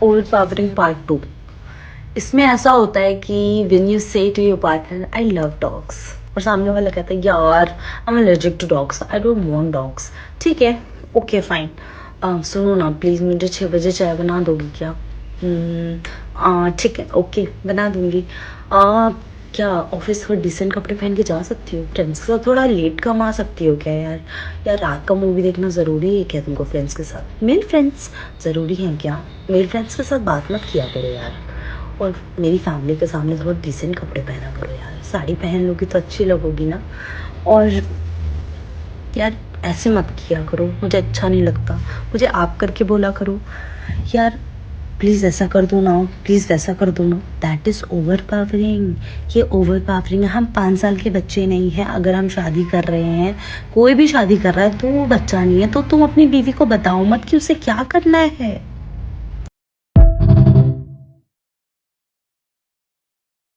Over powering part 2। इसमें ऐसा होता है कि when you say to your partner I love dogs और सामने वाला कहता है यार I am allergic to dogs, I don't want dogs. ठीक है, ओके फाइन, सुनो ना प्लीज़, मुझे 6 बजे चाय बना दोगी क्या? ठीक है, ओके बना दूंगी। क्या ऑफिस थोड़ा डिसेंट कपड़े पहन के जा सकती हो? फ्रेंड्स के साथ थोड़ा लेट कम आ सकती हो क्या यार? यार रात का मूवी देखना ज़रूरी है क्या तुमको फ्रेंड्स के साथ? मेल फ्रेंड्स ज़रूरी हैं क्या? मेल फ्रेंड्स के साथ बात मत किया करो यार। और मेरी फैमिली के सामने थोड़ा डिसेंट कपड़े पहना करो यार, साड़ी पहन लोगी तो अच्छी लगोगी ना। और यार ऐसे मत किया करो, मुझे अच्छा नहीं लगता, मुझे आप करके बोला करो यार। प्लीज़ ऐसा कर दो ना, प्लीज़ वैसा कर दो ना। That is over powering. ये ओवर पावरिंग है। हम 5 साल के बच्चे नहीं हैं। अगर हम शादी कर रहे हैं, कोई भी शादी कर रहा है तो वो बच्चा नहीं है, तो तुम अपनी बीवी को बताओ मत कि उसे क्या करना है।